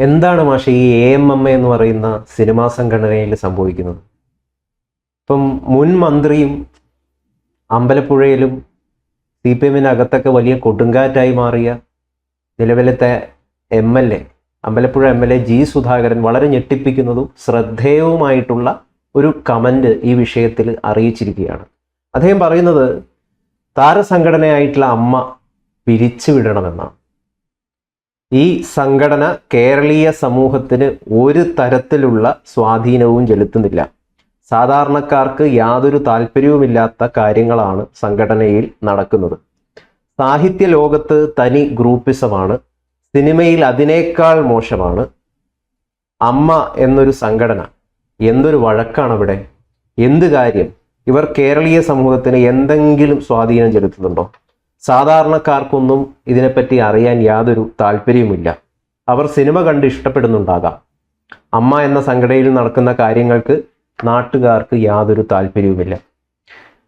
എന്താണ് മാഷെ ഈ AMMA എന്ന് പറയുന്ന സിനിമാ സംഘടനയിൽ സംഭവിക്കുന്നത്? ഇപ്പം മുൻ മന്ത്രിയും അമ്പലപ്പുഴയിലും CPM-നകത്തൊക്കെ വലിയ കൊടുങ്കാറ്റായി മാറിയ നിലവിലത്തെ MLA, Ambalappuzha MLA G. Sudhakaran വളരെ ഞെട്ടിപ്പിക്കുന്നതും ശ്രദ്ധേയവുമായിട്ടുള്ള ഒരു കമൻറ്റ് ഈ വിഷയത്തിൽ അറിയിച്ചിരിക്കുകയാണ്. അദ്ദേഹം പറയുന്നത് താരസംഘടനയായിട്ടുള്ള അമ്മ പിരിച്ചുവിടണമെന്നാണ്. ഈ സംഘടന കേരളീയ സമൂഹത്തിന് ഒരു തരത്തിലുള്ള സ്വാധീനവും ചെലുത്തുന്നില്ല. സാധാരണക്കാർക്ക് യാതൊരു താല്പര്യവുമില്ലാത്ത കാര്യങ്ങളാണ് സംഘടനയിൽ നടക്കുന്നത്. സാഹിത്യ ലോകത്ത് തനി ഗ്രൂപ്പിസമാണ്, സിനിമയിൽ അതിനേക്കാൾ മോശമാണ്. അമ്മ എന്നൊരു സംഘടന, എന്തൊരു വഴക്കാണ് അവിടെ, എന്ത് കാര്യം? ഇവർ കേരളീയ സമൂഹത്തിന് എന്തെങ്കിലും സ്വാധീനം ചെലുത്തുന്നുണ്ടോ? സാധാരണക്കാർക്കൊന്നും ഇതിനെപ്പറ്റി അറിയാൻ യാതൊരു താല്പര്യവുമില്ല. അവർ സിനിമ കണ്ട് ഇഷ്ടപ്പെടുന്നുണ്ടാകാം. അമ്മ എന്ന സംഘടനയിൽ നടക്കുന്ന കാര്യങ്ങൾക്ക് നാട്ടുകാർക്ക് യാതൊരു താല്പര്യവുമില്ല.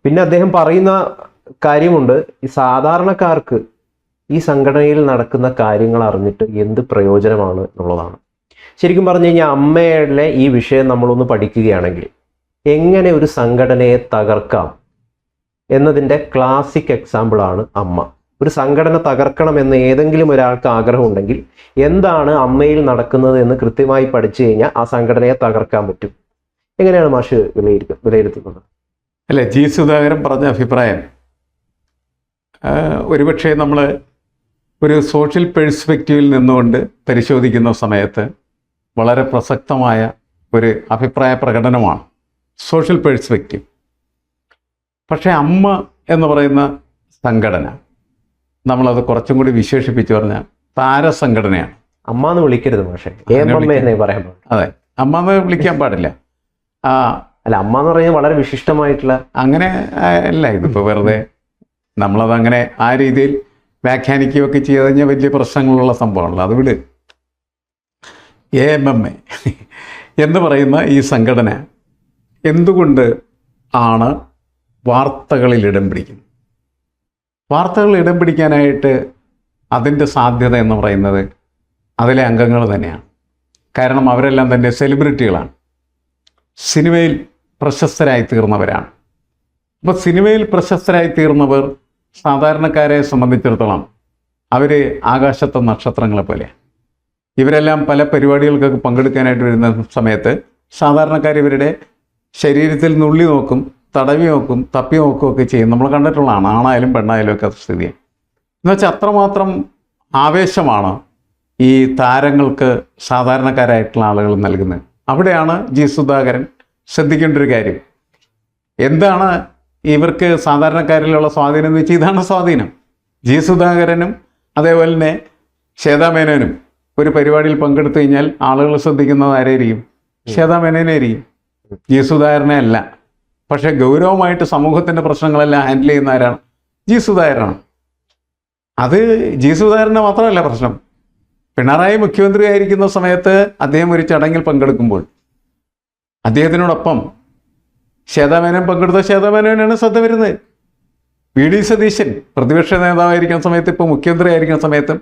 പിന്നെ അദ്ദേഹം പറയുന്ന കാര്യമുണ്ട്, ഈ സാധാരണക്കാർക്ക് ഈ സംഘടനയിൽ നടക്കുന്ന കാര്യങ്ങൾ അറിഞ്ഞിട്ട് എന്ത് പ്രയോജനമാണ് എന്നുള്ളതാണ്. ശരിക്കും പറഞ്ഞു കഴിഞ്ഞാൽ അമ്മയുടെ ഈ വിഷയം നമ്മളൊന്ന് പഠിക്കുകയാണെങ്കിൽ എങ്ങനെ ഒരു സംഘടനയെ തകർക്കാം എന്നതിൻ്റെ ക്ലാസിക് എക്സാമ്പിളാണ് അമ്മ. ഒരു സംഘടന തകർക്കണമെന്ന് ഏതെങ്കിലും ഒരാൾക്ക് ആഗ്രഹമുണ്ടെങ്കിൽ എന്താണ് അമ്മയിൽ നടക്കുന്നത് എന്ന് കൃത്യമായി പഠിച്ചു കഴിഞ്ഞാൽ ആ സംഘടനയെ തകർക്കാൻ പറ്റും. എങ്ങനെയാണ് മാഷ് വിലയിരുത്തുന്നത്? അല്ലെ, G. സുധാകരൻ പറഞ്ഞ അഭിപ്രായം ഒരുപക്ഷെ നമ്മൾ ഒരു സോഷ്യൽ പെർസ്പെക്റ്റീവിൽ നിന്നുകൊണ്ട് പരിശോധിക്കുന്ന സമയത്ത് വളരെ പ്രസക്തമായ ഒരു അഭിപ്രായ പ്രകടനമാണ് സോഷ്യൽ പെർസ്പെക്റ്റീവ്. പക്ഷേ അമ്മ എന്ന് പറയുന്ന സംഘടന നമ്മളത് കുറച്ചും കൂടി വിശേഷിപ്പിച്ച് പറഞ്ഞാൽ താരസംഘടനയാണ്. അമ്മ എന്ന് വിളിക്കരുത് പക്ഷേ, പറയാൻ അതെ, അമ്മ എന്ന് വിളിക്കാൻ പാടില്ല. അല്ല, അമ്മ എന്ന് പറഞ്ഞാൽ വളരെ വിശിഷ്ടമായിട്ടുള്ള അങ്ങനെ അല്ല. ഇതിപ്പോൾ വെറുതെ നമ്മളതങ്ങനെ ആ രീതിയിൽ വ്യാഖ്യാനിക്കുകയൊക്കെ ചെയ്ത് കഴിഞ്ഞാൽ വലിയ പ്രശ്നങ്ങളുള്ള സംഭവമാണല്ലോ. അത് വിട്. AMMA എന്ന് പറയുന്ന ഈ സംഘടന എന്തുകൊണ്ട് ആണ് വാർത്തകളിൽ ഇടം പിടിക്കുന്നത്? വാർത്തകളിൽ ഇടം പിടിക്കാനായിട്ട് അതിൻ്റെ സാധ്യത എന്ന് പറയുന്നത് അതിലെ അംഗങ്ങൾ തന്നെയാണ്. കാരണം അവരെല്ലാം തന്നെ സെലിബ്രിറ്റികളാണ്, സിനിമയിൽ പ്രശസ്തരായി തീർന്നവരാണ്. അപ്പോൾ സിനിമയിൽ പ്രശസ്തരായി തീർന്നവർ സാധാരണക്കാരെ സംബന്ധിച്ചിടത്തോളം അവർ ആകാശത്തെ നക്ഷത്രങ്ങളെ പോലെ. ഇവരെല്ലാം പല പരിപാടികൾക്കൊക്കെ പങ്കെടുക്കാനായിട്ട് വരുന്ന സമയത്ത് സാധാരണക്കാർ ഇവരുടെ ശരീരത്തിൽ നുള്ളി നോക്കും, തടവി നോക്കും, തപ്പി നോക്കുകയൊക്കെ ചെയ്യും. നമ്മൾ കണ്ടിട്ടുള്ളതാണ്, ആണായാലും പെണ്ണായാലും ഒക്കെ സ്ഥിതി. എന്നുവെച്ചാൽ അത്രമാത്രം ആവേശമാണ് ഈ താരങ്ങൾക്ക് സാധാരണക്കാരായിട്ടുള്ള ആളുകൾ നൽകുന്നത്. അവിടെയാണ് G. സുധാകരൻ ശ്രദ്ധിക്കേണ്ട ഒരു കാര്യം. എന്താണ് ഇവർക്ക് സാധാരണക്കാരിലുള്ള സ്വാധീനം എന്ന് വെച്ചാൽ ഇതാണ് സ്വാധീനം. G. സുധാകരനും അതേപോലെ തന്നെ ശ്വേതാ മേനോനും ഒരു പരിപാടിയിൽ പങ്കെടുത്തു കഴിഞ്ഞാൽ ആളുകൾ ശ്രദ്ധിക്കുന്നത് ആരായിരിക്കും? ശ്വേതാ മേനോനായിരിക്കും, G. സുധാകരനെ അല്ല. പക്ഷേ ഗൗരവമായിട്ട് സമൂഹത്തിൻ്റെ പ്രശ്നങ്ങളെല്ലാം ഹാൻഡിൽ ചെയ്യുന്ന ആരാണ്? G. സുധാകരനാണ്. അത് G. സുധാകരൻ്റെ മാത്രമല്ല പ്രശ്നം. പിണറായി മുഖ്യമന്ത്രിയായിരിക്കുന്ന സമയത്ത് അദ്ദേഹം ഒരു ചടങ്ങിൽ പങ്കെടുക്കുമ്പോൾ അദ്ദേഹത്തിനോടൊപ്പം ശ്വേതാ മേനോൻ പങ്കെടുത്ത ശ്വേതാ മേനോനാണ് ശ്രദ്ധ വരുന്നത്. VD സതീശൻ പ്രതിപക്ഷ നേതാവായിരിക്കുന്ന സമയത്ത്, ഇപ്പോൾ മുഖ്യമന്ത്രി ആയിരിക്കുന്ന സമയത്തും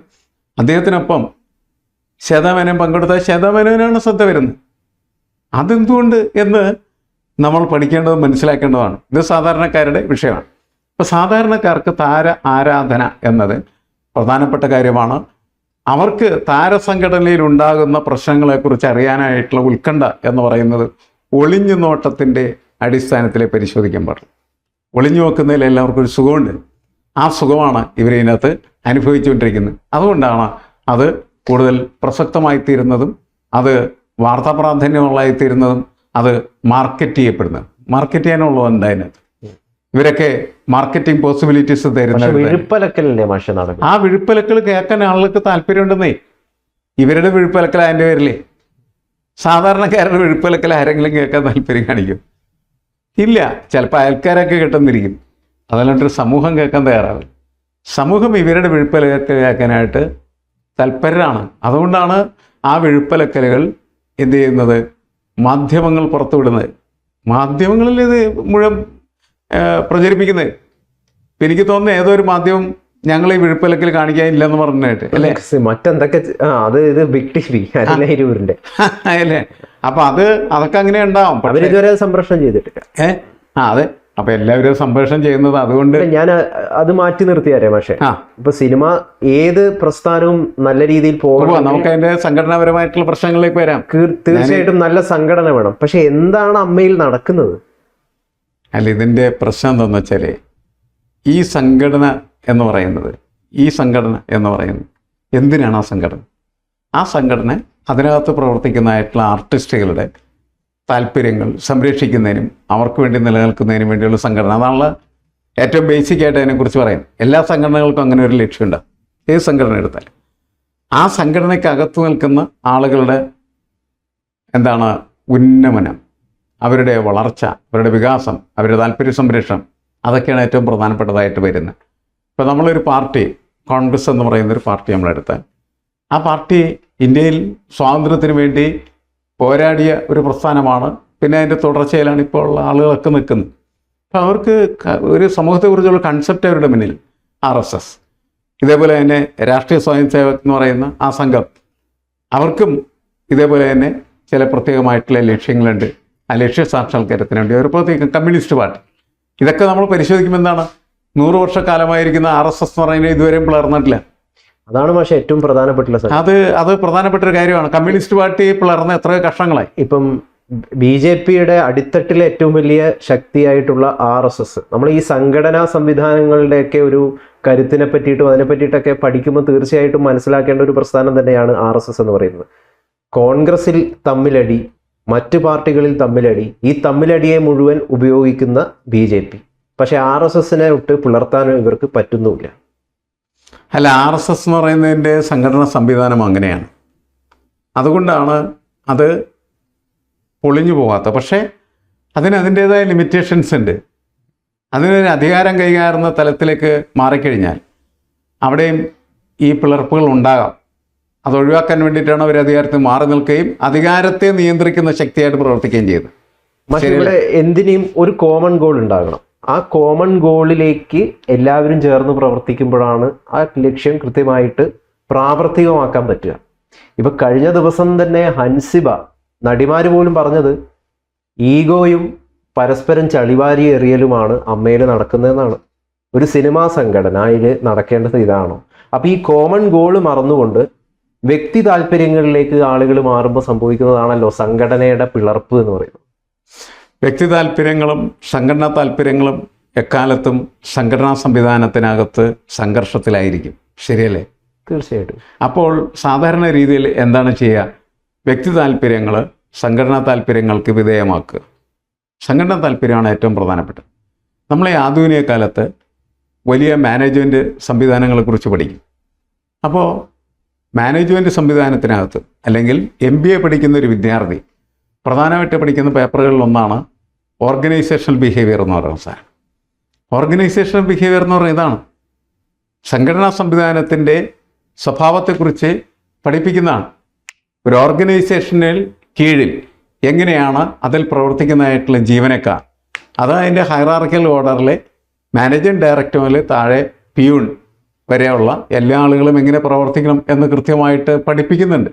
അദ്ദേഹത്തിനൊപ്പം ശ്വേതാ മേനോൻ പങ്കെടുത്ത ശ്വേതാ മേനോനാണ് ശ്രദ്ധ വരുന്നത്. അതെന്തുകൊണ്ട് എന്ന് നമ്മൾ പഠിക്കേണ്ടതും മനസ്സിലാക്കേണ്ടതാണ്. ഇത് സാധാരണക്കാരുടെ വിഷയമാണ്. ഇപ്പോൾ സാധാരണക്കാർക്ക് താര ആരാധന എന്നത് പ്രധാനപ്പെട്ട കാര്യമാണ്. അവർക്ക് താരസംഘടനയിൽ ഉണ്ടാകുന്ന പ്രശ്നങ്ങളെക്കുറിച്ച് അറിയാനായിട്ടുള്ള ഉത്കണ്ഠ എന്ന് പറയുന്നത് ഒളിഞ്ഞു നോട്ടത്തിൻ്റെ അടിസ്ഥാനത്തിൽ പരിശോധിക്കാൻ പാടില്ല. ഒളിഞ്ഞു നോക്കുന്നതിൽ എല്ലാവർക്കും ഒരു സുഖമുണ്ട്. ആ സുഖമാണ് ഇവരിതിനകത്ത് അനുഭവിച്ചുകൊണ്ടിരിക്കുന്നത്. അതുകൊണ്ടാണ് അത് കൂടുതൽ പ്രസക്തമായി തീരുന്നതും അത് വാർത്താ പ്രാധാന്യമുള്ളതായി തീരുന്നതും അത് മാർക്കറ്റ് ചെയ്യപ്പെടുന്നത്. മാർക്കറ്റ് ചെയ്യാനുള്ളതുണ്ട് അതിനകത്ത്. ഇവരൊക്കെ മാർക്കറ്റിംഗ് പോസിബിലിറ്റീസ് തരുന്നത്. ആ വിഴുപ്പലക്കൽ കേൾക്കാൻ ആളുകൾക്ക് താല്പര്യമുണ്ടെന്നേ. ഇവരുടെ വിഴുപ്പലക്കൽ അതിൻ്റെ പേരിലേ. സാധാരണക്കാരുടെ വിഴുപ്പലക്കൽ ആരെങ്കിലും കേൾക്കാൻ താല്പര്യം കാണിക്കും? ഇല്ല. ചിലപ്പോൾ അയൽക്കാരൊക്കെ കേട്ടെന്നിരിക്കും, അതല്ലാണ്ടൊരു സമൂഹം കേൾക്കാൻ തയ്യാറാവില്ല. സമൂഹം ഇവരുടെ വിഴുപ്പലക്കൽ കേൾക്കാനായിട്ട് തൽപരരാണ്. അതുകൊണ്ടാണ് ആ വിഴുപ്പലക്കലുകൾ എന്ത് ചെയ്യുന്നത്? മാധ്യമങ്ങൾ പുറത്തുവിടുന്നത്. മാധ്യമങ്ങളിൽ ഇത് മുഴുവൻ പ്രചരിപ്പിക്കുന്നത്. എനിക്ക് തോന്നുന്നു ഏതോ ഒരു മാധ്യമം ഞങ്ങൾ ഈ വിഴുപ്പലക്കിൽ കാണിക്കാനില്ലെന്ന് പറഞ്ഞിട്ട് അല്ലേ? മറ്റെന്തൊക്കെ ഇത് ബിഗ് ടിവി അരൂരിന്റെ അല്ലേ? അപ്പൊ അതൊക്കെ അങ്ങനെ ഉണ്ടാവും. അവരിതുവരെ സംപ്രേഷണം ചെയ്തിട്ടില്ല. അതെ. അപ്പൊ എല്ലാവരും സംപ്രേഷണം ചെയ്യുന്നത് അതുകൊണ്ട് ഞാൻ അത് മാറ്റി നിർത്തിയാരേ. പക്ഷേ ഇപ്പൊ സിനിമ ഏത് പ്രസ്ഥാനവും നല്ല രീതിയിൽ പോകണം. നമുക്ക് അതിന്റെ സംഘടനാപരമായിട്ടുള്ള പ്രശ്നങ്ങളിലേക്ക് വരാം. തീർച്ചയായിട്ടും നല്ല സംഘടന വേണം. പക്ഷെ എന്താണ് അമ്മയിൽ നടക്കുന്നത്? അല്ല, ഇതിന്റെ പ്രശ്നം എന്താണെന്ന് വെച്ചാല് ഈ സംഘടന എന്ന് പറയുന്നത് എന്തിനാണ് ആ സംഘടന അതിനകത്ത് പ്രവർത്തിക്കുന്നതായിട്ടുള്ള ആർട്ടിസ്റ്റുകളുടെ താല്പര്യങ്ങൾ സംരക്ഷിക്കുന്നതിനും അവർക്ക് വേണ്ടി നിലനിൽക്കുന്നതിനും വേണ്ടിയുള്ള സംഘടന. അതാണല്ലോ ഏറ്റവും ബേസിക് ആയിട്ട് അതിനെക്കുറിച്ച് പറയാം. എല്ലാ സംഘടനകൾക്കും അങ്ങനെ ഒരു ലക്ഷ്യമുണ്ട്. ഏത് സംഘടന എടുത്താൽ ആ സംഘടനയ്ക്കകത്ത് നിൽക്കുന്ന ആളുകളുടെ ഉന്നമനം, അവരുടെ വളർച്ച, അവരുടെ വികാസം, അവരുടെ താല്പര്യ സംരക്ഷണം, അതൊക്കെയാണ് ഏറ്റവും പ്രധാനപ്പെട്ടതായിട്ട് വരുന്നത്. ഇപ്പോൾ നമ്മളൊരു പാർട്ടി, കോൺഗ്രസ് എന്ന് പറയുന്നൊരു പാർട്ടി നമ്മളെടുത്താൽ ആ പാർട്ടി ഇന്ത്യയിൽ സ്വാതന്ത്ര്യത്തിന് വേണ്ടി പോരാടിയ ഒരു പ്രസ്ഥാനമാണ്. പിന്നെ അതിൻ്റെ തുടർച്ചയിലാണ് ഇപ്പോൾ ഉള്ള ആളുകളൊക്കെ നിൽക്കുന്നത്. അപ്പോൾ അവർക്ക് ഒരു സമൂഹത്തെക്കുറിച്ചുള്ള കൺസെപ്റ്റ് അവരുടെ മുന്നിൽ RSS, ഇതേപോലെ തന്നെ രാഷ്ട്രീയ സ്വയം സേവക് എന്ന് പറയുന്ന ആ സംഘം, അവർക്കും ഇതേപോലെ തന്നെ ചില പ്രത്യേകമായിട്ടുള്ള ലക്ഷ്യങ്ങളുണ്ട്. ആ ലക്ഷ്യ സാക്ഷാത്കാരത്തിന് വേണ്ടി ഒരു പ്രത്യേക കമ്മ്യൂണിസ്റ്റ് പാർട്ടി. ഇതൊക്കെ നമ്മൾ പരിശോധിക്കുമ്പോൾ 100 വർഷക്കാലമായിരിക്കുന്ന RSS എന്ന് പറയുന്നത് ഇതുവരെയും പിളർന്നിട്ടില്ല. അതാണ് പക്ഷേ ഏറ്റവും പ്രധാനപ്പെട്ട അത് പ്രധാനപ്പെട്ട ഒരു കാര്യമാണ്. കമ്മ്യൂണിസ്റ്റ് പാർട്ടി പിളർന്ന എത്രയോ കഷ്ണങ്ങളായി. ഇപ്പം BJPയുടെ അടിത്തട്ടിലെ ഏറ്റവും വലിയ ശക്തിയായിട്ടുള്ള RSS, നമ്മൾ ഈ സംഘടനാ സംവിധാനങ്ങളുടെയൊക്കെ ഒരു കരുത്തിനെ പറ്റിയിട്ടും അതിനെ പറ്റിയിട്ടൊക്കെ പഠിക്കുമ്പോൾ തീർച്ചയായിട്ടും മനസ്സിലാക്കേണ്ട ഒരു പ്രസ്ഥാനം തന്നെയാണ് RSS എന്ന് പറയുന്നത്. കോൺഗ്രസിൽ തമ്മിലടി, മറ്റു പാർട്ടികളിൽ തമ്മിലടി, ഈ തമ്മിലടിയെ മുഴുവൻ ഉപയോഗിക്കുന്ന BJP. പക്ഷെ RSSനെ ഒട്ട് പിളർത്താനും ഇവർക്ക് പറ്റുന്നുമില്ല. അല്ല, RSS എന്ന് പറയുന്നതിൻ്റെ സംഘടനാ സംവിധാനം അങ്ങനെയാണ്. അതുകൊണ്ടാണ് അത് പൊളിഞ്ഞു പോകാത്ത. പക്ഷേ അതിൻ്റേതായ ലിമിറ്റേഷൻസ് ഉണ്ട്. അതിനൊരു അധികാരം കൈകാറുന്ന തലത്തിലേക്ക് മാറിക്കഴിഞ്ഞാൽ അവിടെയും ഈ പിളർപ്പുകൾ ഉണ്ടാകാം. അത് ഒഴിവാക്കാൻ വേണ്ടിയിട്ടാണ് അവർ അധികാരത്തിൽ മാറി നിൽക്കുകയും അധികാരത്തെ നിയന്ത്രിക്കുന്ന ശക്തിയായിട്ട് പ്രവർത്തിക്കുകയും ചെയ്തത്. പക്ഷേ ഇവിടെ എന്തിനേയും ഒരു കോമൺ ഗോൾ ഉണ്ടാകണം. ആ കോമൺ ഗോളിലേക്ക് എല്ലാവരും ചേർന്ന് പ്രവർത്തിക്കുമ്പോഴാണ് ആ ലക്ഷ്യം കൃത്യമായിട്ട് പ്രാവർത്തികമാക്കാൻ പറ്റുക. ഇപ്പൊ കഴിഞ്ഞ ദിവസം തന്നെ ഹൻസിബ, നടിമാര് പോലും പറഞ്ഞത് ഈഗോയും പരസ്പരം ചളിവാരി എറിയലുമാണ് അമ്മയിൽ നടക്കുന്നതെന്നാണ്. ഒരു സിനിമാ സംഘടനയിൽ നടക്കേണ്ടത് ഇതാണോ? അപ്പൊ ഈ കോമൺ ഗോൾ മറന്നുകൊണ്ട് വ്യക്തി താല്പര്യങ്ങളിലേക്ക് ആളുകൾ മാറുമ്പോൾ സംഭവിക്കുന്നതാണല്ലോ സംഘടനയുടെ പിളർപ്പ് എന്ന് പറയുന്നത്. വ്യക്തി താല്പര്യങ്ങളും സംഘടനാ താല്പര്യങ്ങളും എക്കാലത്തും സംഘടനാ സംവിധാനത്തിനകത്ത് സംഘർഷത്തിലായിരിക്കും. ശരിയല്ലേ? തീർച്ചയായിട്ടും. അപ്പോൾ സാധാരണ രീതിയിൽ എന്താണ് ചെയ്യുക? വ്യക്തി താല്പര്യങ്ങൾ സംഘടനാ താല്പര്യങ്ങൾക്ക് വിധേയമാക്കുക. സംഘടനാ താല്പര്യമാണ് ഏറ്റവും പ്രധാനപ്പെട്ടത്. നമ്മൾ ഈ ആധുനിക കാലത്ത് വലിയ മാനേജ്മെൻറ്റ് സംവിധാനങ്ങളെക്കുറിച്ച് പഠിക്കും. അപ്പോൾ മാനേജ്മെൻറ്റ് സംവിധാനത്തിനകത്ത് അല്ലെങ്കിൽ MBA പഠിക്കുന്ന ഒരു വിദ്യാർത്ഥി പ്രധാനമായിട്ട് പഠിക്കുന്ന പേപ്പറുകളിലൊന്നാണ് ഓർഗനൈസേഷണൽ ബിഹേവിയർ എന്ന് പറയുന്ന സാധനം. ഓർഗനൈസേഷണൽ ബിഹേവിയർ എന്ന് പറയുന്നത് ഇതാണ്. സംഘടനാ സംവിധാനത്തിൻ്റെ സ്വഭാവത്തെക്കുറിച്ച് പഠിപ്പിക്കുന്നതാണ്. ഒരു ഓർഗനൈസേഷനിൽ കീഴിൽ എങ്ങനെയാണ് അതിൽ പ്രവർത്തിക്കുന്നതായിട്ടുള്ള ജീവനക്കാർ, അത് അതിൻ്റെ ഹൈറാർക്കിക്കൽ ഓർഡറിലെ മാനേജിംഗ് ഡയറക്ടർ മുതൽ താഴെ പിയൂൺ വരെയുള്ള എല്ലാ ആളുകളും എങ്ങനെ പ്രവർത്തിക്കണം എന്ന് കൃത്യമായിട്ട് പഠിപ്പിക്കുന്നുണ്ട്.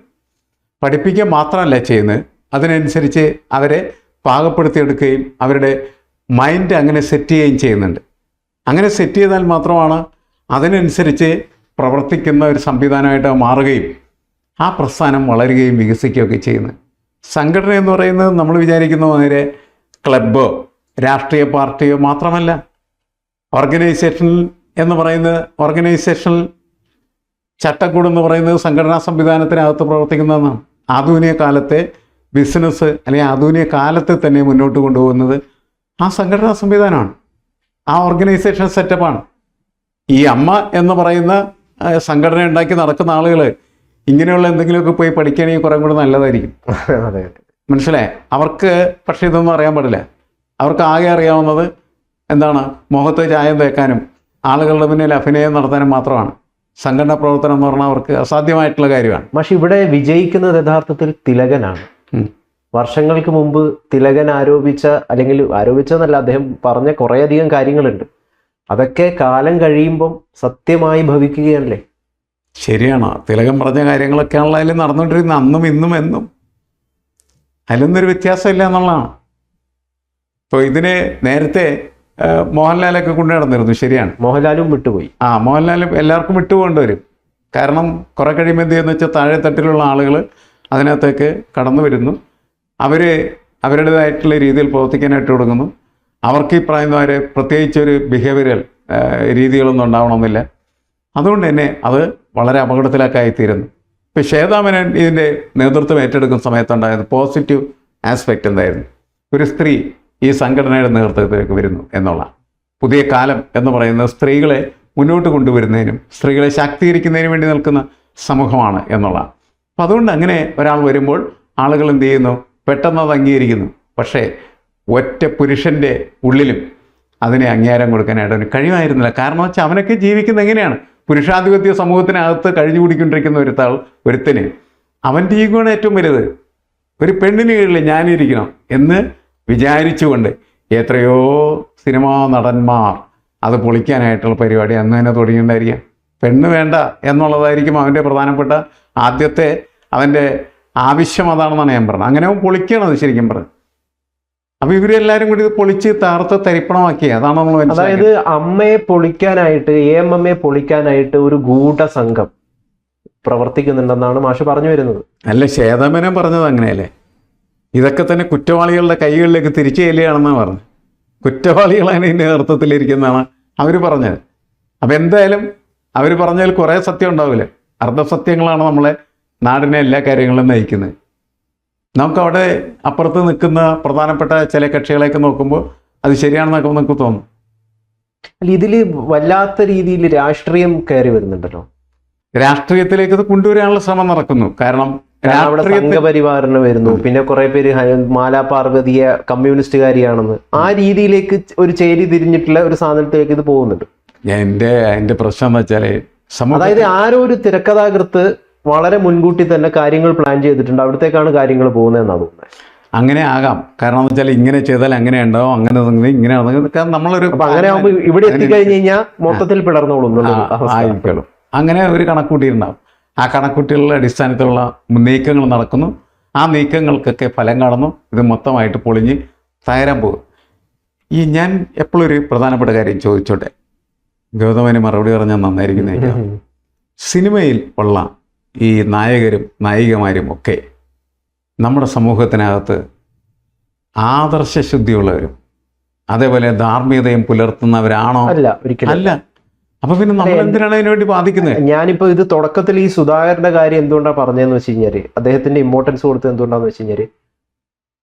പഠിപ്പിക്കുക മാത്രമല്ല ചെയ്യുന്നത്, അതിനനുസരിച്ച് അവരെ പാകപ്പെടുത്തിയെടുക്കുകയും അവരുടെ മൈൻഡ് അങ്ങനെ സെറ്റ് ചെയ്യുകയും ചെയ്യുന്നുണ്ട്. അങ്ങനെ സെറ്റ് ചെയ്താൽ മാത്രമാണ് അതിനനുസരിച്ച് പ്രവർത്തിക്കുന്ന ഒരു സംവിധാനമായിട്ട് മാറുകയും ആ പ്രസ്ഥാനം വളരുകയും വികസിക്കുകയൊക്കെ ചെയ്യുന്നത്. സംഘടന എന്ന് പറയുന്നത് നമ്മൾ വിചാരിക്കുന്ന മാതിരി ക്ലബ്ബോ രാഷ്ട്രീയ പാർട്ടിയോ മാത്രമല്ല. ഓർഗനൈസേഷനിൽ എന്ന് പറയുന്നത്, ഓർഗനൈസേഷണൽ ചട്ടക്കൂട് എന്ന് പറയുന്നത് സംഘടനാ സംവിധാനത്തിനകത്ത് പ്രവർത്തിക്കുന്നതെന്നാണ്. ആധുനിക കാലത്തെ ബിസിനസ് അല്ലെങ്കിൽ ആധുനിക കാലത്തെ തന്നെ മുന്നോട്ട് കൊണ്ടുപോകുന്നത് ആ സംഘടനാ സംവിധാനമാണ്, ആ ഓർഗനൈസേഷൻ സെറ്റപ്പാണ്. ഈ അമ്മ എന്ന് പറയുന്ന സംഘടന ഉണ്ടാക്കി നടക്കുന്ന ആളുകൾ ഇങ്ങനെയുള്ള എന്തെങ്കിലുമൊക്കെ പോയി പഠിക്കുകയാണെങ്കിൽ കുറേ കൂടെ നല്ലതായിരിക്കും. മനസ്സിലായി? അവർക്ക് പക്ഷേ ഇതൊന്നും അറിയാൻ പാടില്ല. അവർക്ക് ആകെ അറിയാവുന്നത് മുഖത്ത് ചായം തേക്കാനും ആളുകളുടെ മുന്നിൽ അഭിനയം നടത്താനും മാത്രമാണ്. സംഘടനാ പ്രവർത്തനം എന്ന് പറഞ്ഞാൽ അവർക്ക് അസാധ്യമായിട്ടുള്ള കാര്യമാണ്. പക്ഷെ ഇവിടെ വിജയിക്കുന്നത് യഥാർത്ഥത്തിൽ തിലകനാണ്. വർഷങ്ങൾക്ക് മുമ്പ് തിലകൻ ആരോപിച്ചെന്നല്ല, അദ്ദേഹം പറഞ്ഞ കുറേയധികം കാര്യങ്ങളുണ്ട്. അതൊക്കെ കാലം കഴിയുമ്പം സത്യമായി ഭവിക്കുകയല്ലേ. ശരിയാണ്. തിലകൻ പറഞ്ഞ കാര്യങ്ങളൊക്കെയാണല്ലോ അതിൽ നടന്നുകൊണ്ടിരുന്നത് അന്നും ഇന്നും എന്നും. അതിലൊന്നും ഒരു വ്യത്യാസമില്ല എന്നുള്ളതാണ്. ഇപ്പോൾ ഇതിന് നേരത്തെ മോഹൻലാലൊക്കെ കൊണ്ടു നടന്നിരുന്നു. ശരിയാണ്, മോഹൻലാലും വിട്ടുപോയി. മോഹൻലാലും എല്ലാവർക്കും വിട്ടുപോകേണ്ടി വരും. കാരണം കുറെ കഴിയുമ്പോൾ എന്ത് ചെയ്യുന്ന വെച്ചാൽ താഴെ തട്ടിലുള്ള ആളുകൾ അതിനകത്തേക്ക് കടന്നു വരുന്നു. അവർ അവരുടേതായിട്ടുള്ള രീതിയിൽ പ്രവർത്തിക്കാനായിട്ട് തുടങ്ങുന്നു. അവർക്ക് ഈ പറയുന്ന വരെ പ്രത്യേകിച്ചൊരു ബിഹേവിയറൽ രീതികളൊന്നും ഉണ്ടാവണമെന്നില്ല. അതുകൊണ്ട് തന്നെ അത് വളരെ അപകടത്തിലാക്കായിത്തീരുന്നു. ഇപ്പോൾ ശ്വേതാമേനോൻ ഇതിൻ്റെ നേതൃത്വം ഏറ്റെടുക്കുന്ന സമയത്തുണ്ടായിരുന്ന പോസിറ്റീവ് ആസ്പെക്റ്റ് എന്തായിരുന്നു? ഒരു സ്ത്രീ ഈ സംഘടനയുടെ നേതൃത്വത്തിലേക്ക് വരുന്നു എന്നുള്ള പുതിയ കാലം എന്ന് പറയുന്നത് സ്ത്രീകളെ മുന്നോട്ട് കൊണ്ടുവരുന്നതിനും സ്ത്രീകളെ ശാക്തീകരിക്കുന്നതിനും വേണ്ടി നിൽക്കുന്ന സമൂഹമാണ് എന്നുള്ളതാണ്. അപ്പം അതുകൊണ്ട് അങ്ങനെ ഒരാൾ വരുമ്പോൾ ആളുകൾ എന്ത് ചെയ്യുന്നു? പെട്ടെന്ന് അത് അംഗീകരിക്കുന്നു. പക്ഷേ ഒറ്റ പുരുഷൻ്റെ ഉള്ളിലും അതിനെ അംഗീകാരം കൊടുക്കാനായിട്ട് അവന് കഴിയുമായിരുന്നില്ല. കാരണം വെച്ചാൽ അവനൊക്കെ ജീവിക്കുന്നത് എങ്ങനെയാണ്? പുരുഷാധിപത്യ സമൂഹത്തിനകത്ത് കഴിഞ്ഞു കൂടിക്കൊണ്ടിരിക്കുന്ന ഒരുത്തന് അവൻ്റെ ഈഗോണ് ഏറ്റവും വലുത്. ഒരു പെണ്ണിന് കീഴിൽ ഞാനിരിക്കണം എന്ന് വിചാരിച്ചുകൊണ്ട് എത്രയോ സിനിമാ നടന്മാർ അത് പൊളിക്കാനായിട്ടുള്ള പരിപാടി അന്ന് തന്നെ തുടങ്ങിയിട്ടുണ്ടായിരിക്കാം. പെണ്ണ് വേണ്ട എന്നുള്ളതായിരിക്കും അവൻ്റെ പ്രധാനപ്പെട്ട ആദ്യത്തെ അവൻ്റെ ആവശ്യം. അതാണെന്നാണ് ഞാൻ പറഞ്ഞത്. അങ്ങനെ അവൻ പൊളിക്കണത് ശരിക്കും പറഞ്ഞു. അപ്പോൾ ഇവരെല്ലാവരും കൂടി ഇത് പൊളിച്ച് താർത്ത് തരിപ്പണമാക്കി. അതാണ് നമ്മൾ അതായത് അമ്മയെ പൊളിക്കാനായിട്ട് അമ്മയെ പൊളിക്കാനായിട്ട് ഒരു ഗൂഢസംഘം പ്രവർത്തിക്കുന്നുണ്ടെന്നാണ് മാഷ് പറഞ്ഞു വരുന്നത്. അല്ല, ശ്വേതാമേനോൻ പറഞ്ഞത് അങ്ങനെയല്ലേ? ഇതൊക്കെ തന്നെ കുറ്റവാളികളുടെ കൈകളിലേക്ക് തിരിച്ചു ചെല്ലുകയാണെന്നാണ് പറഞ്ഞത്. കുറ്റവാളികളാണ് ഇതിൻ്റെ നേതൃത്വത്തിലിരിക്കുന്നതാണ് അവർ പറഞ്ഞത്. അപ്പം എന്തായാലും അവർ പറഞ്ഞതിൽ കുറേ സത്യം ഉണ്ടാവില്ല. അർദ്ധസത്യങ്ങളാണ് നമ്മളെ നാടിനെ എല്ലാ കാര്യങ്ങളും നയിക്കുന്നത്. നമുക്കവിടെ അപ്പുറത്ത് നിൽക്കുന്ന പ്രധാനപ്പെട്ട ചില കക്ഷികളെയൊക്കെ നോക്കുമ്പോൾ അത് ശരിയാണെന്നൊക്കെ നമുക്ക് തോന്നും. അല്ല, ഇതിൽ വല്ലാത്ത രീതിയിൽ രാഷ്ട്രീയം കയറി വരുന്നുണ്ടല്ലോ. രാഷ്ട്രീയത്തിലേക്ക് ഇത് കൊണ്ടുവരാനുള്ള ശ്രമം നടക്കുന്നു. കാരണം അവിടെ സംഘപരിവാറിന് വരുന്നു, പിന്നെ കുറെ പേര് മാലാ പാർവതിയെ കമ്മ്യൂണിസ്റ്റുകാരിയാണെന്ന് ആ രീതിയിലേക്ക് ഒരു ചേരി തിരിഞ്ഞിട്ടുള്ള ഒരു സാധനത്തിലേക്ക് ഇത് പോകുന്നുണ്ട്. എൻ്റെ പ്രശ്നം എന്ന് വെച്ചാൽ അതായത് ആരോ ഒരു തിരക്കഥാകൃത്ത് വളരെ മുൻകൂട്ടി തന്നെ കാര്യങ്ങൾ പ്ലാൻ ചെയ്തിട്ടുണ്ട്, അവിടത്തേക്കാണ് കാര്യങ്ങൾ പോകുന്നതെന്നാണ് തോന്നുന്നത്. അങ്ങനെ ആകാം. കാരണം എന്ന് വെച്ചാൽ ഇങ്ങനെ ചെയ്താൽ അങ്ങനെ ഉണ്ടാവും, അങ്ങനെ ഇങ്ങനെ നമ്മളൊരു അങ്ങനെ ആകുമ്പോൾ ഇവിടെ എത്തിക്കഴിഞ്ഞ് കഴിഞ്ഞാൽ മൊത്തത്തിൽ പിളർന്നോളും ആയിക്കോളും. അങ്ങനെ ഒരു കണക്കൂട്ടിയിട്ടുണ്ടാവും. ആ കണക്കൂട്ടികളുടെ അടിസ്ഥാനത്തിലുള്ള നീക്കങ്ങൾ നടക്കുന്നു. ആ നീക്കങ്ങൾക്കൊക്കെ ഫലം കാണുന്നു. ഇത് മൊത്തമായിട്ട് പൊളിഞ്ഞ് തകരാൻ പോകും. ഞാൻ എപ്പോഴും ഒരു പ്രധാനപ്പെട്ട കാര്യം ചോദിച്ചോട്ടെ, ഗൗതമന് മറുപടി പറഞ്ഞാൽ നന്നായിരിക്കുന്നതായിരിക്കും. സിനിമയിൽ ഉള്ള ഈ നായകരും നായികമാരും ഒക്കെ നമ്മുടെ സമൂഹത്തിനകത്ത് ആദർശശുദ്ധിയുള്ളവരും അതേപോലെ ധാർമ്മികതയും പുലർത്തുന്നവരാണോ? അല്ല. അപ്പൊ പിന്നെ നമ്മൾ എന്തിനാണ് അതിനു വേണ്ടി ബാധിക്കുന്നത്? ഞാനിപ്പോ ഇത് തുടക്കത്തിൽ ഈ സുധാകരന്റെ കാര്യം എന്തുകൊണ്ടാണ് പറഞ്ഞതെന്ന് വെച്ച് കഴിഞ്ഞാല്, അദ്ദേഹത്തിന്റെ ഇമ്പോർട്ടൻസ് കൊടുത്തത് എന്തുകൊണ്ടാന്ന് വെച്ച് കഴിഞ്ഞാല്,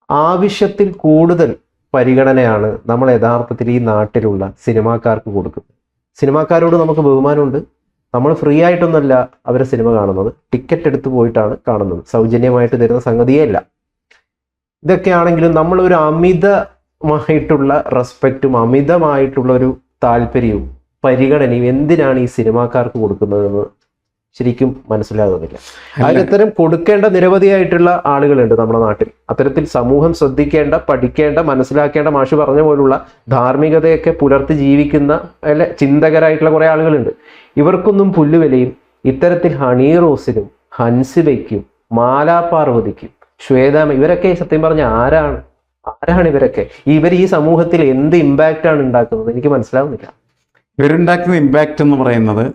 ആവശ്യത്തിൽ കൂടുതൽ പരിഗണനയാണ് നമ്മൾ യഥാർത്ഥത്തിൽ ഈ നാട്ടിലുള്ള സിനിമാക്കാർക്ക് കൊടുക്കുന്നത്. സിനിമാക്കാരോട് നമുക്ക് ബഹുമാനമുണ്ട്. നമ്മൾ ഫ്രീ ആയിട്ടൊന്നുമല്ല അവരെ സിനിമ കാണുന്നത്, ടിക്കറ്റ് എടുത്ത് പോയിട്ടാണ് കാണുന്നത്. സൗജന്യമായിട്ട് തരുന്ന സംഗതിയേ അല്ല. ഇതൊക്കെയാണെങ്കിലും നമ്മളൊരു അമിതമായിട്ടുള്ള റെസ്പെക്റ്റും അമിതമായിട്ടുള്ള ഒരു താല്പര്യവും പരിഗണനയും എന്തിനാണ് ഈ സിനിമാക്കാർക്ക് കൊടുക്കുന്നതെന്ന് ശരിക്കും മനസ്സിലാകുന്നില്ല. അതിനിത്തരം കൊടുക്കേണ്ട നിരവധിയായിട്ടുള്ള ആളുകളുണ്ട് നമ്മുടെ നാട്ടിൽ. അത്തരത്തിൽ സമൂഹം ശ്രദ്ധിക്കേണ്ട, പഠിക്കേണ്ട, മനസ്സിലാക്കേണ്ട, മാഷ് പറഞ്ഞ പോലുള്ള ധാർമ്മികതയൊക്കെ പുലർത്തി ജീവിക്കുന്ന ചിന്തകരായിട്ടുള്ള കുറെ ആളുകളുണ്ട്. ഇവർക്കൊന്നും പുല്ലുവിലയും ഇത്തരത്തിൽ ഹണി റോസിനും ഹൻസിലയ്ക്കും മാലാ പാർവതിക്കും ശ്വേതാമ ഇവരൊക്കെ സത്യം പറഞ്ഞ ആരാണ് ഇവരൊക്കെ? ഇവർ ഈ സമൂഹത്തിൽ എന്ത് ഇമ്പാക്റ്റാണ് ഉണ്ടാക്കുന്നത് എനിക്ക് മനസ്സിലാവുന്നില്ല. ഇവരുണ്ടാക്കുന്ന ഇമ്പാക്റ്റ് എന്ന് പറയുന്നത്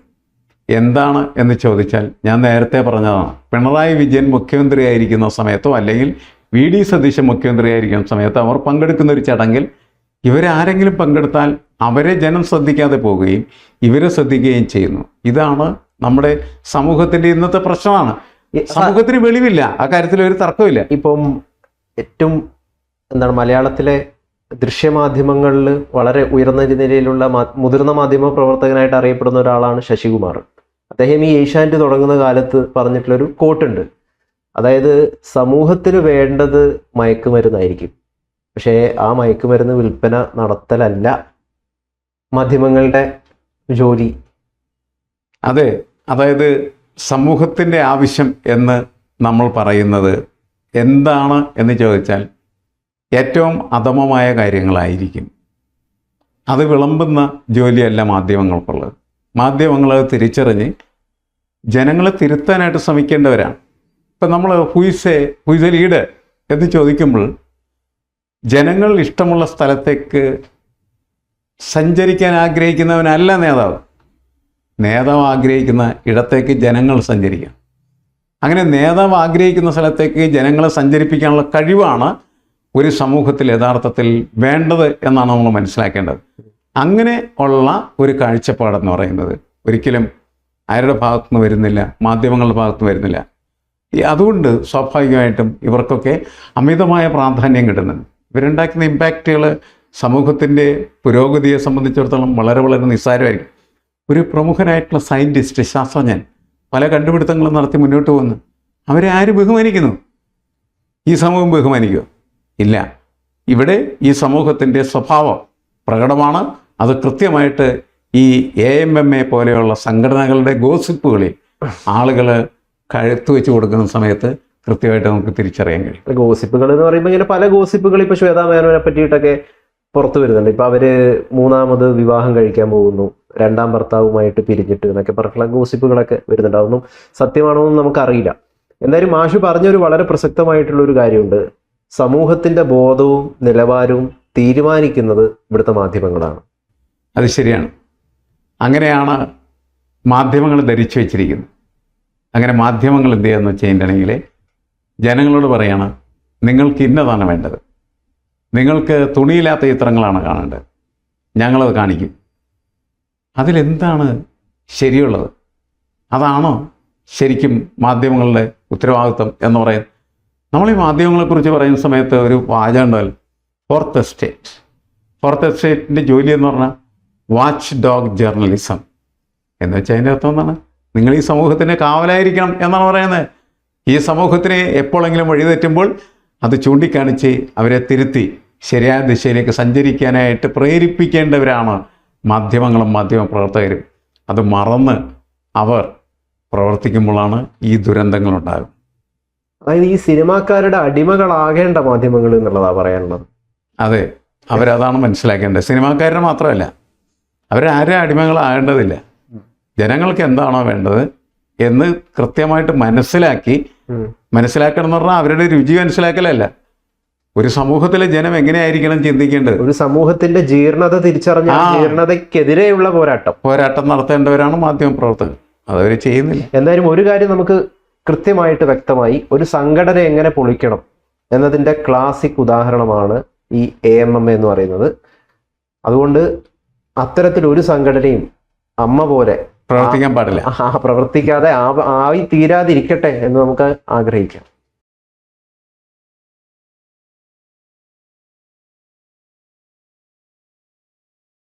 എന്താണ് എന്ന് ചോദിച്ചാൽ ഞാൻ നേരത്തെ പറഞ്ഞതാണ്. പിണറായി വിജയൻ മുഖ്യമന്ത്രിയായിരിക്കുന്ന സമയത്തോ അല്ലെങ്കിൽ വി.ഡി. സതീശൻ മുഖ്യമന്ത്രിയായിരിക്കുന്ന സമയത്തോ അവർ പങ്കെടുക്കുന്ന ഒരു ചടങ്ങിൽ ഇവരാരെങ്കിലും പങ്കെടുത്താൽ അവരെ ജനം ശ്രദ്ധിക്കാതെ പോവുകയും ഇവരെ ശ്രദ്ധിക്കുകയും ചെയ്യുന്നു. ഇതാണ് നമ്മുടെ സമൂഹത്തിൻ്റെ ഇന്നത്തെ പ്രശ്നമാണ്. സമൂഹത്തിന് വെളിവില്ല, ആ കാര്യത്തിൽ ഒരു തർക്കമില്ല. ഇപ്പം ഏറ്റവും മലയാളത്തിലെ ദൃശ്യമാധ്യമങ്ങളിൽ വളരെ ഉയർന്ന നിലയിലുള്ള മുതിർന്ന മാധ്യമ പ്രവർത്തകനായിട്ട് അറിയപ്പെടുന്ന ഒരാളാണ് ശശികുമാർ. അദ്ദേഹം ഈ ഏഷ്യാനെറ്റ് തുടങ്ങുന്ന കാലത്ത് പറഞ്ഞിട്ടുള്ളൊരു കോട്ടുണ്ട്. അതായത് സമൂഹത്തിന് വേണ്ടത് മയക്കുമരുന്നായിരിക്കും, പക്ഷേ ആ മയക്കുമരുന്ന് വിൽപ്പന നടത്തലല്ല മാധ്യമങ്ങളുടെ ജോലി. അതെ, അതായത് സമൂഹത്തിൻ്റെ ആവശ്യം എന്ന് നമ്മൾ പറയുന്നത് എന്താണ് എന്ന് ചോദിച്ചാൽ ഏറ്റവും അധമമായ കാര്യങ്ങളായിരിക്കും. അത് വിളമ്പുന്ന ജോലിയല്ല മാധ്യമങ്ങൾക്കുള്ളത്. മാധ്യമങ്ങൾ അത് തിരിച്ചറിഞ്ഞ് ജനങ്ങളെ തിരുത്താനായിട്ട് ശ്രമിക്കേണ്ടവരാണ്. ഇപ്പം നമ്മൾ ഹുയിസ് എ ലീഡർ എന്ന് ചോദിക്കുമ്പോൾ ജനങ്ങൾ ഇഷ്ടമുള്ള സ്ഥലത്തേക്ക് സഞ്ചരിക്കാൻ ആഗ്രഹിക്കുന്നവനല്ല നേതാവ്. നേതാവ് ആഗ്രഹിക്കുന്ന ഇടത്തേക്ക് ജനങ്ങൾ സഞ്ചരിക്കണം. അങ്ങനെ നേതാവ് ആഗ്രഹിക്കുന്ന സ്ഥലത്തേക്ക് ജനങ്ങളെ സഞ്ചരിപ്പിക്കാനുള്ള കഴിവാണ് ഒരു സമൂഹത്തിൽ യഥാർത്ഥത്തിൽ വേണ്ടത് എന്നാണ് നമ്മൾ മനസ്സിലാക്കേണ്ടത്. അങ്ങനെ ഉള്ള ഒരു കാഴ്ചപ്പാടെന്ന് പറയുന്നത് ഒരിക്കലും ആരുടെ ഭാഗത്തുനിന്ന് വരുന്നില്ല, മാധ്യമങ്ങളുടെ ഭാഗത്തുനിന്ന് വരുന്നില്ല. അതുകൊണ്ട് സ്വാഭാവികമായിട്ടും ഇവർക്കൊക്കെ അമിതമായ പ്രാധാന്യം കിട്ടുന്നുണ്ട്. ഇവരുണ്ടാക്കുന്ന ഇമ്പാക്റ്റുകൾ സമൂഹത്തിൻ്റെ പുരോഗതിയെ സംബന്ധിച്ചിടത്തോളം വളരെ വളരെ നിസ്സാരമായിരിക്കും. ഒരു പ്രമുഖനായിട്ടുള്ള സയൻറ്റിസ്റ്റ്, ശാസ്ത്രജ്ഞൻ പല കണ്ടുപിടുത്തങ്ങളും നടത്തി മുന്നോട്ട് പോകുന്നു. അവരെ ആര് ബഹുമാനിക്കുന്നു? ഈ സമൂഹം ബഹുമാനിക്കുമോ? ഇല്ല. ഇവിടെ ഈ സമൂഹത്തിൻ്റെ സ്വഭാവം പ്രകടമാണ്. അത് കൃത്യമായിട്ട് ഈ AMMA പോലെയുള്ള സംഘടനകളുടെ ഗോസിപ്പുകളിൽ ആളുകൾ കഴുത്ത് വെച്ച് കൊടുക്കുന്ന സമയത്ത് കൃത്യമായിട്ട് നമുക്ക് തിരിച്ചറിയാൻ കഴിയും. ഗോസിപ്പുകൾ എന്ന് പറയുമ്പോൾ ഇങ്ങനെ പല ഗോസിപ്പുകൾ ഇപ്പോൾ ശ്വേതാ മേനോനെ പറ്റിയിട്ടൊക്കെ പുറത്തു വരുന്നുണ്ട്. ഇപ്പം അവർ 3ാമത് വിവാഹം കഴിക്കാൻ പോകുന്നു, 2ാം ഭർത്താവുമായിട്ട് പിരിഞ്ഞിട്ട് എന്നൊക്കെ പറഞ്ഞിട്ടുള്ള ഗോസിപ്പുകളൊക്കെ വരുന്നുണ്ട്. അതൊന്നും സത്യമാണോ എന്ന് നമുക്കറിയില്ല. എന്തായാലും മാഷ് പറഞ്ഞൊരു വളരെ പ്രസക്തമായിട്ടുള്ള ഒരു കാര്യമുണ്ട്. സമൂഹത്തിൻ്റെ ബോധവും നിലവാരവും തീരുമാനിക്കുന്നത് ഇവിടുത്തെ മാധ്യമങ്ങളാണ്. അത് ശരിയാണ്. അങ്ങനെയാണ് മാധ്യമങ്ങൾ ധരിച്ചു വച്ചിരിക്കുന്നത്. അങ്ങനെ മാധ്യമങ്ങൾ എന്ത് ചെയ്യാന്ന് വെച്ച് കഴിഞ്ഞിട്ടുണ്ടെങ്കിൽ ജനങ്ങളോട് പറയണം, നിങ്ങൾക്ക് ഇന്നതാണ് വേണ്ടത്, നിങ്ങൾക്ക് തുണിയില്ലാത്ത ചിത്രങ്ങളാണ് കാണേണ്ടത്, ഞങ്ങളത് കാണിക്കും. അതിലെന്താണ് ശരിയുള്ളത്? അതാണോ ശരിക്കും മാധ്യമങ്ങളുടെ ഉത്തരവാദിത്വം എന്ന് പറയുന്നത്? നമ്മൾ ഈ മാധ്യമങ്ങളെക്കുറിച്ച് പറയുന്ന സമയത്ത് ഒരു വാചകം ഉണ്ടല്ലോ, ഫോർത്ത് എസ്റ്റേറ്റിൻ്റെ ജോലി എന്ന് പറഞ്ഞാൽ വാച്ച് ഡോഗ് ജേർണലിസം എന്ന് വെച്ചാൽ അതിൻ്റെ അർത്ഥം എന്താണ്? നിങ്ങൾ ഈ സമൂഹത്തിൻ്റെ കാവലായിരിക്കണം എന്നാണ് പറയുന്നത്. ഈ സമൂഹത്തിനെ എപ്പോഴെങ്കിലും വഴിതെറ്റുമ്പോൾ അത് ചൂണ്ടിക്കാണിച്ച് അവരെ തിരുത്തി ശരിയായ ദിശയിലേക്ക് സഞ്ചരിക്കാനായിട്ട് പ്രേരിപ്പിക്കേണ്ടവരാണ് മാധ്യമങ്ങളും മാധ്യമപ്രവർത്തകരും. അത് മറന്ന് അവർ പ്രവർത്തിക്കുമ്പോഴാണ് ഈ ദുരന്തങ്ങളുണ്ടാകും. അതായത് ഈ സിനിമാക്കാരുടെ അടിമകളാകേണ്ട മാധ്യമങ്ങൾ എന്നുള്ളതാണ് പറയാനുള്ളത്. അതെ, അവരതാണ് മനസ്സിലാക്കേണ്ടത്. സിനിമാക്കാരുടെ മാത്രമല്ല, അവരാരും അടിമകളാകേണ്ടതില്ല. ജനങ്ങൾക്ക് എന്താണോ വേണ്ടത് എന്ന് കൃത്യമായിട്ട് മനസ്സിലാക്കണം എന്ന് പറഞ്ഞാൽ അവരുടെ രുചി മനസ്സിലാക്കലല്ല, ഒരു സമൂഹത്തിലെ ജനം എങ്ങനെയായിരിക്കണം ചിന്തിക്കേണ്ടത്. ഒരു സമൂഹത്തിന്റെ ജീർണത തിരിച്ചറിഞ്ഞ ജീർണതയ്ക്കെതിരെയുള്ള പോരാട്ടം നടത്തേണ്ടവരാണ് മാധ്യമപ്രവർത്തകർ. അതവർ ചെയ്യുന്നില്ല. എന്തായാലും ഒരു കാര്യം നമുക്ക് കൃത്യമായിട്ട് വ്യക്തമായി, ഒരു സംഘടന എങ്ങനെ പൊളിക്കണം എന്നതിൻ്റെ ക്ലാസിക് ഉദാഹരണമാണ് ഈ AMMA എന്ന് പറയുന്നത്. അതുകൊണ്ട് അത്തരത്തിലൊരു സംഘടനയും അമ്മ പോലെ പ്രവർത്തിക്കാൻ പാടില്ല, പ്രവർത്തിക്കാതെ ആയി തീരാതിരിക്കട്ടെ എന്ന് നമുക്ക് ആഗ്രഹിക്കാം.